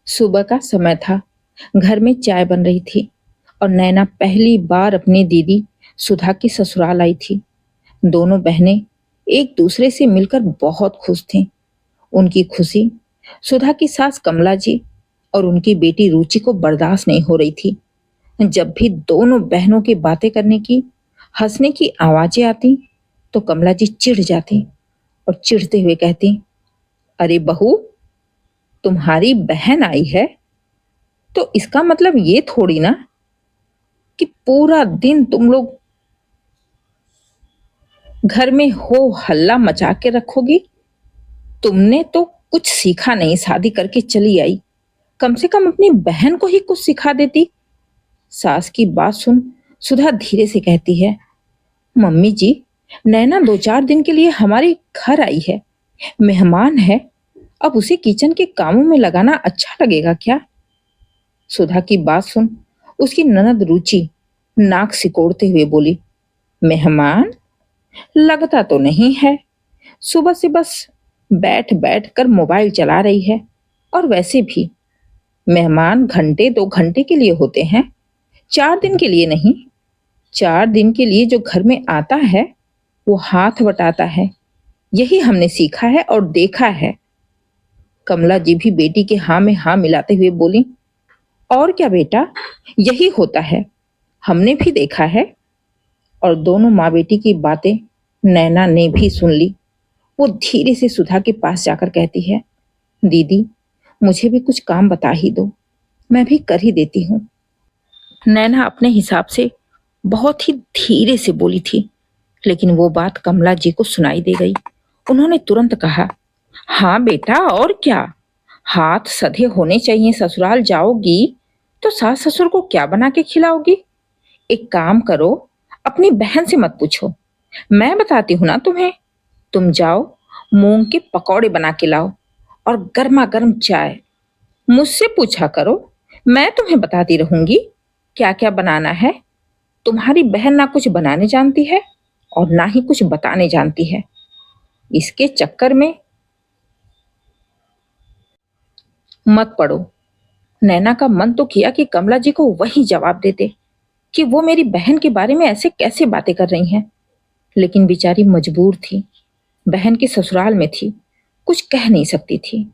सुबह का समय था। घर में चाय बन रही थी और नैना पहली बार अपनी दीदी सुधा की ससुराल आई थी। दोनों बहनें एक दूसरे से मिलकर बहुत खुश थीं। उनकी खुशी सुधा की सास कमला जी और उनकी बेटी रुचि को बर्दाश्त नहीं हो रही थी। जब भी दोनों बहनों की बातें करने की, हंसने की आवाजें आती, तो कमला जी चिढ़ जाती और चिढ़ते हुए कहती, अरे बहू, तुम्हारी बहन आई है तो इसका मतलब ये थोड़ी ना कि पूरा दिन तुम लोग घर में हो हल्ला मचा के रखोगी। तुमने तो कुछ सीखा नहीं, शादी करके चली आई। कम से कम अपनी बहन को ही कुछ सिखा देती। सास की बात सुन सुधा धीरे से कहती है, मम्मी जी, नैना 2-4 दिन के लिए हमारे घर आई है, मेहमान है। अब उसे किचन के कामों में लगाना अच्छा लगेगा क्या? सुधा की बात सुन उसकी ननद रुचि नाक सिकोड़ते हुए बोली, मेहमान? लगता तो नहीं है। सुबह से बस बैठ बैठ कर मोबाइल चला रही है। और वैसे भी मेहमान घंटे 2 घंटे के लिए होते हैं, 4 दिन के लिए नहीं। 4 दिन के लिए जो घर में आता है वो हाथ बटाता है। यही हमने सीखा है और देखा है। कमला जी भी बेटी के हाँ में हाँ मिलाते हुए बोली, और क्या बेटा, यही होता है, हमने भी देखा है। और दोनों माँ बेटी की बातें नैना ने भी सुन ली। वो धीरे से सुधा के पास जाकर कहती है, दीदी, मुझे भी कुछ काम बता ही दो, मैं भी कर ही देती हूँ। नैना अपने हिसाब से बहुत ही धीरे से बोली थी, लेकिन वो बात कमला जी को सुनाई दे गई। उन्होंने तुरंत कहा, हाँ बेटा, और क्या, हाथ सधे होने चाहिए। ससुराल जाओगी तो सास ससुर को क्या बना के खिलाओगी? एक काम करो, अपनी बहन से मत पूछो, मैं बताती हूँ ना तुम्हें। तुम जाओ, मूंग के पकौड़े बना के लाओ और गर्मा गर्म चाय। मुझसे पूछा करो, मैं तुम्हें बताती रहूंगी क्या क्या बनाना है। तुम्हारी बहन ना कुछ बनाने जानती है और ना ही कुछ बताने जानती है। इसके चक्कर में मत पड़ो। नैना का मन तो किया कि कमला जी को वही जवाब देते कि वो मेरी बहन के बारे में ऐसे कैसे बातें कर रही हैं, लेकिन बेचारी मजबूर थी। बहन के ससुराल में थी, कुछ कह नहीं सकती थी।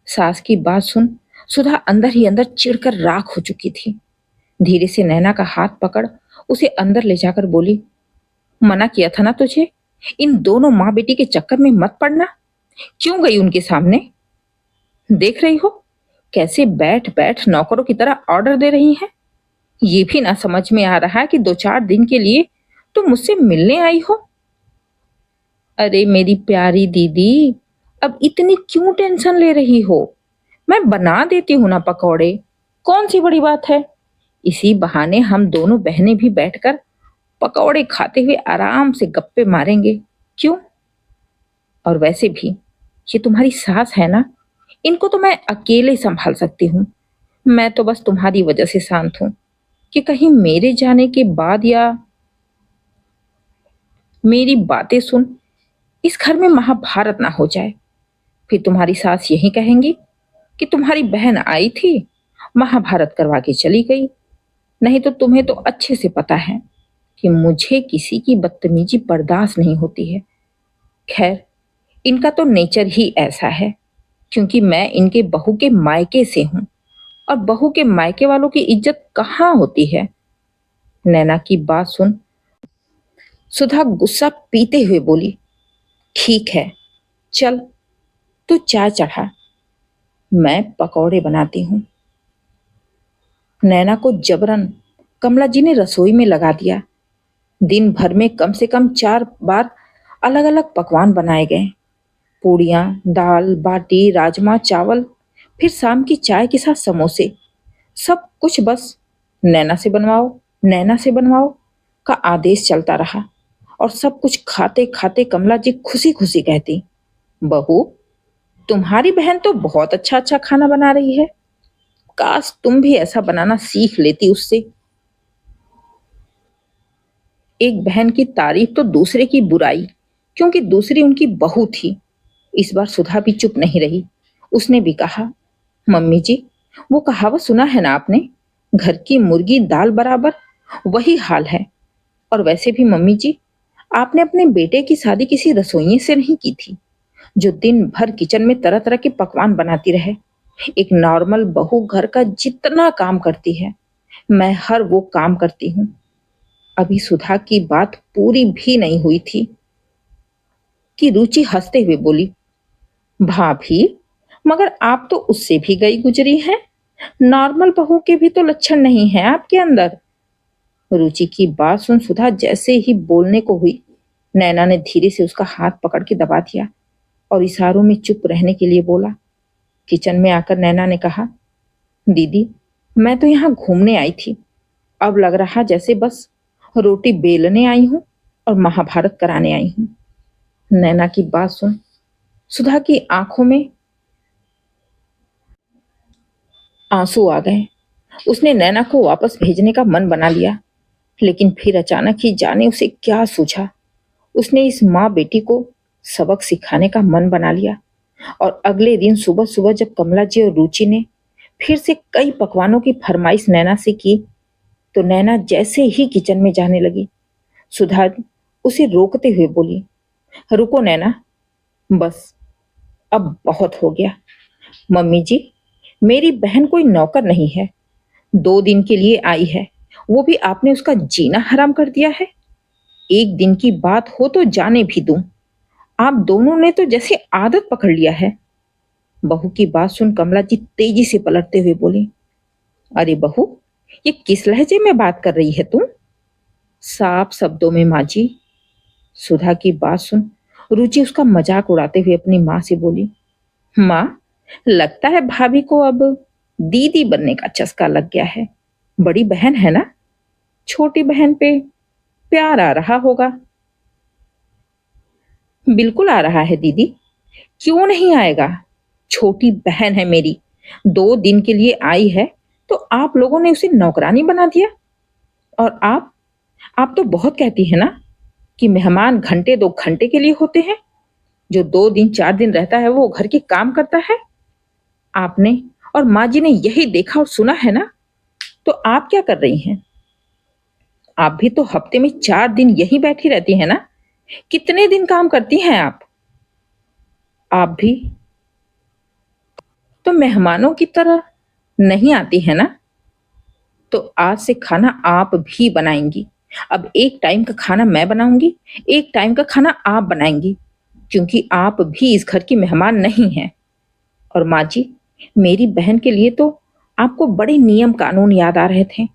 सास की बात सुन सुधा अंदर ही अंदर चिढ़कर राख हो चुकी थी। धीरे से नैना का हाथ पकड़ उसे अंदर ले जाकर बोली, मना किया था ना तुझे, इन दोनों माँ बेटी के चक्कर में मत पड़ना। क्यों गई उनके सामने? देख रही हो कैसे बैठ बैठ नौकरों की तरह ऑर्डर दे रही हैं। ये भी ना समझ में आ रहा है कि 2-4 दिन के लिए तुम मुझसे मिलने आई हो। अरे मेरी प्यारी दीदी, अब इतनी क्यों टेंशन ले रही हो? मैं बना देती हूँ ना पकौड़े, कौन सी बड़ी बात है। इसी बहाने हम दोनों बहनें भी बैठकर पकौड़े खाते हुए आराम से गप्पे मारेंगे। क्यों? और वैसे भी ये तुम्हारी सास है ना, इनको तो मैं अकेले संभाल सकती हूँ। मैं तो बस तुम्हारी वजह से शांत हूँ कि कहीं मेरे जाने के बाद या मेरी बातें सुन इस घर में महाभारत ना हो जाए। फिर तुम्हारी सास यही कहेंगी कि तुम्हारी बहन आई थी, महाभारत करवा के चली गई। नहीं तो तुम्हें तो अच्छे से पता है कि मुझे किसी की बदतमीजी बर्दाश्त नहीं होती है। खैर, इनका तो नेचर ही ऐसा है, क्योंकि मैं इनके बहू के मायके से हूं और बहू के मायके वालों की इज्जत कहाँ होती है। नैना की बात सुन सुधा गुस्सा पीते हुए बोली, ठीक है, चल तू चाय चढ़ा, मैं पकौड़े बनाती हूँ। नैना को जबरन कमला जी ने रसोई में लगा दिया। दिन भर में कम से कम 4 बार अलग अलग पकवान बनाए गए। पूड़ियाँ, दाल बाटी, राजमा चावल, फिर शाम की चाय के साथ समोसे। सब कुछ बस नैना से बनवाओ, नैना से बनवाओ का आदेश चलता रहा। और सब कुछ खाते खाते कमला जी खुशी खुशी कहती, बहू, तुम्हारी बहन तो बहुत अच्छा अच्छा खाना बना रही है। काश तुम भी ऐसा बनाना सीख लेती उससे। एक बहन की तारीफ तो दूसरे की बुराई, क्योंकि दूसरी उनकी बहू थी। इस बार सुधा भी चुप नहीं रही। उसने भी कहा, मम्मी जी, वो कहावत सुना है ना आपने, घर की मुर्गी दाल बराबर। वही हाल है। और वैसे भी मम्मी जी, आपने अपने बेटे की शादी किसी रसोइये से नहीं की थी जो दिन भर किचन में तरह तरह के पकवान बनाती रहे। एक नॉर्मल बहू घर का जितना काम करती है, मैं हर वो काम करती हूँ। अभी सुधा की बात पूरी भी नहीं हुई थी कि रुचि हंसते हुए बोली, भाभी, मगर आप तो उससे भी गई गुजरी हैं। नॉर्मल बहू के भी तो लक्षण नहीं है आपके अंदर। रुचि की बात सुन सुधा जैसे ही बोलने को हुई, नैना ने धीरे से उसका हाथ पकड़ के दबा दिया और इशारों में चुप रहने के लिए बोला। किचन में आकर नैना ने कहा, दीदी, मैं तो यहाँ घूमने आई थी। अब लग रहा जैसे बस रोटी बेलने आई हूँ और महाभारत कराने आई हूँ। नैना की बात सुन सुधा की आंखों में आंसू आ गए। उसने नैना को वापस भेजने का मन बना लिया, लेकिन फिर अचानक ही जाने उसे क्या सूझा, उसने इस माँ बेटी को सबक सिखाने का मन बना लिया। और अगले दिन सुबह सुबह जब कमला जी और रुचि ने फिर से कई पकवानों की फरमाइश नैना से की, तो नैना जैसे ही किचन में जाने लगी, सुधा उसे रोकते हुए बोली, रुको नैना, बस अब बहुत हो गया। मम्मी जी, मेरी बहन कोई नौकर नहीं है, 2 दिन के लिए आई है, वो भी आपने उसका जीना हराम कर दिया है। एक दिन की बात हो तो जाने भी दूं, आप दोनों ने तो जैसे आदत पकड़ लिया है। बहू की बात सुन कमला जी तेजी से पलटते हुए बोली, अरे बहू, ये किस लहजे में बात कर रही है तुम? साफ शब्दों में माँ जी। सुधा की बात सुन रुचि उसका मजाक उड़ाते हुए अपनी माँ से बोली, माँ, लगता है भाभी को अब दीदी बनने का चस्का लग गया है। बड़ी बहन है ना, छोटी बहन पे प्यार आ रहा होगा। बिल्कुल आ रहा है दीदी, क्यों नहीं आएगा? छोटी बहन है मेरी, 2 दिन के लिए आई है तो आप लोगों ने उसे नौकरानी बना दिया। और आप तो बहुत कहती है ना कि मेहमान घंटे 2 घंटे के लिए होते हैं, जो 2 दिन 4 दिन रहता है वो घर के काम करता है। आपने और माँ जी ने यही देखा और सुना है ना, तो आप क्या कर रही हैं? आप भी तो हफ्ते में 4 दिन यहीं बैठी रहती हैं ना, कितने दिन काम करती हैं आप? आप भी तो मेहमानों की तरह नहीं आती है ना, तो आज से खाना आप भी बनाएंगी। अब एक टाइम का खाना मैं बनाऊंगी, एक टाइम का खाना आप बनाएंगी, क्योंकि आप भी इस घर की मेहमान नहीं हैं। और माँ जी, मेरी बहन के लिए तो आपको बड़े नियम कानून याद आ रहे थे,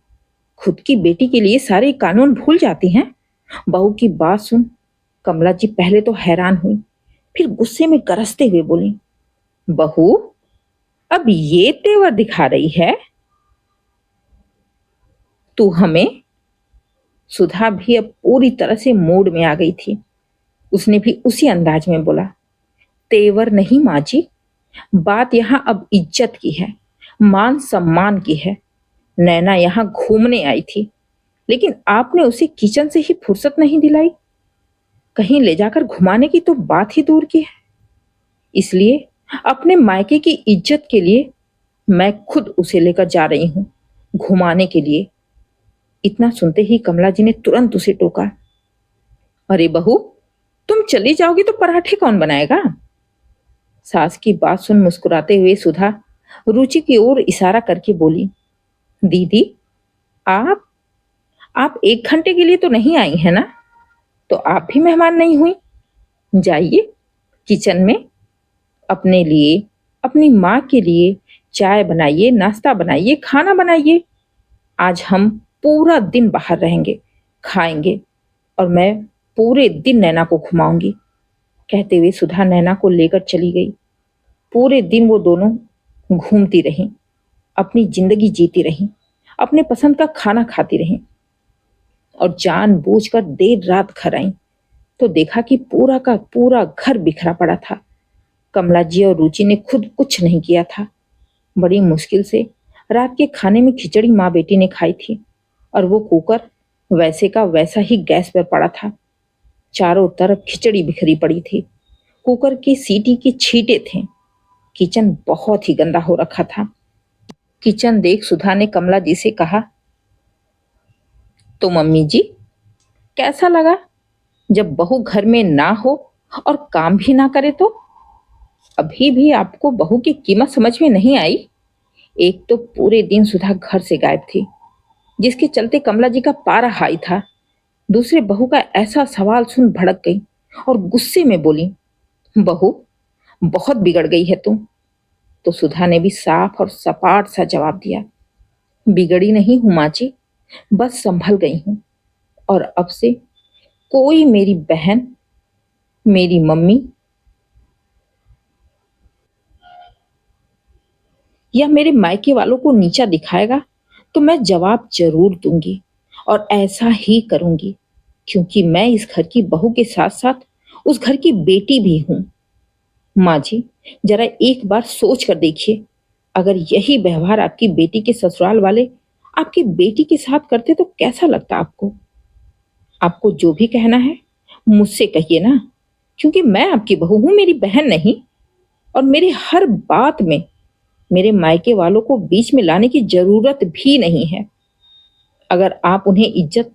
खुद की बेटी के लिए सारे कानून भूल जाती हैं। बहू की बात सुन कमला जी पहले तो हैरान हुई, फिर गुस्से में गरजते हुए बोली, बहू, अब ये तेवर दिखा रही है तू हमें? सुधा भी अब पूरी तरह से मूड में आ गई थी। उसने भी उसी अंदाज में बोला, तेवर नहीं माँ जी, बात यहाँ अब इज्जत की है, मान सम्मान की है। नैना यहाँ घूमने आई थी, लेकिन आपने उसे किचन से ही फुर्सत नहीं दिलाई। कहीं ले जाकर घुमाने की तो बात ही दूर की है। इसलिए अपने मायके की इज्जत के लिए मैं खुद उसे लेकर जा रही हूँ घुमाने के लिए। इतना सुनते ही कमला जी ने तुरंत उसे टोका, अरे बहू, तुम चली जाओगी तो पराठे कौन बनाएगा? सास की बात सुन मुस्कुराते हुए सुधा रुचि की ओर इशारा करके बोली, दीदी, आप आप 1 घंटे के लिए तो नहीं आई है ना, तो आप भी मेहमान नहीं हुई। जाइए किचन में अपने लिए, अपनी माँ के लिए चाय बनाइए, नाश्ता बनाइए, खाना बनाइए। आज हम पूरा दिन बाहर रहेंगे, खाएंगे, और मैं पूरे दिन नैना को घुमाऊंगी। कहते हुए सुधा नैना को लेकर चली गई। पूरे दिन वो दोनों घूमती रहीं, अपनी जिंदगी जीती रहीं, अपने पसंद का खाना खाती रहीं। और जानबूझकर देर रात घर आई तो देखा कि पूरा का पूरा घर बिखरा पड़ा था। कमला जी और रुचि ने खुद कुछ नहीं किया था। बड़ी मुश्किल से रात के खाने में खिचड़ी माँ बेटी ने खाई थी, और वो कुकर वैसे का वैसा ही गैस पर पड़ा था। चारों तरफ खिचड़ी बिखरी पड़ी थी, कुकर की सीटी के छींटे थे। किचन बहुत ही गंदा हो रखा था। किचन देख सुधा ने कमला जी से कहा, तो मम्मी जी कैसा लगा जब बहू घर में ना हो और काम भी ना करे तो? अभी भी आपको बहू की कीमत समझ में नहीं आई? एक तो पूरे दिन सुधा घर से गायब थी, जिसके चलते कमला जी का पारा हाई था। दूसरे बहू का ऐसा सवाल सुन भड़क गई और गुस्से में बोली, बहू बहुत बिगड़ गई है तुम। तो सुधा ने भी साफ और सपाट सा जवाब दिया, बिगड़ी नहीं हूं माँ जी, बस संभल गई हूं। और अब से कोई मेरी बहन, मेरी मम्मी या मेरे मायके वालों को नीचा दिखाएगा तो मैं जवाब जरूर दूंगी और ऐसा ही करूंगी, क्योंकि मैं इस घर की बहू के साथ साथ उस घर की बेटी भी हूं। माँ जी, जरा एक बार सोच कर देखिए, अगर यही व्यवहार आपकी बेटी के ससुराल वाले आपकी बेटी के साथ करते तो कैसा लगता आपको? आपको जो भी कहना है मुझसे कहिए ना, क्योंकि मैं आपकी बहू हूं, मेरी बहन नहीं। और मेरी हर बात में मेरे मायके वालों को बीच में लाने की जरूरत भी नहीं है। अगर आप उन्हें इज्जत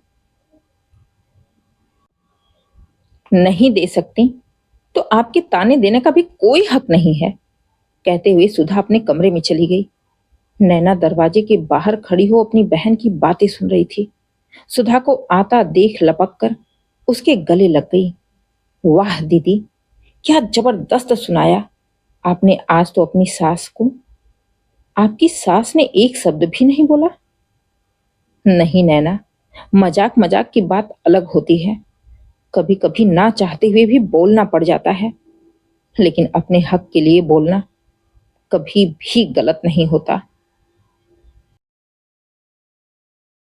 नहीं दे सकती तो आपके ताने देने का भी कोई हक नहीं है। कहते हुए सुधा अपने कमरे में चली गई। नैना दरवाजे के बाहर खड़ी हो अपनी बहन की बातें सुन रही थी। सुधा को आता देख लपक कर उसके गले लग गई। वाह दीदी, क्या जबरदस्त सुनाया आपने आज तो अपनी सास को। आपकी सास ने एक शब्द भी नहीं बोला? नहीं नैना, मजाक मजाक की बात अलग होती है। कभी कभी ना चाहते हुए भी बोलना पड़ जाता है, लेकिन अपने हक के लिए बोलना कभी भी गलत नहीं होता।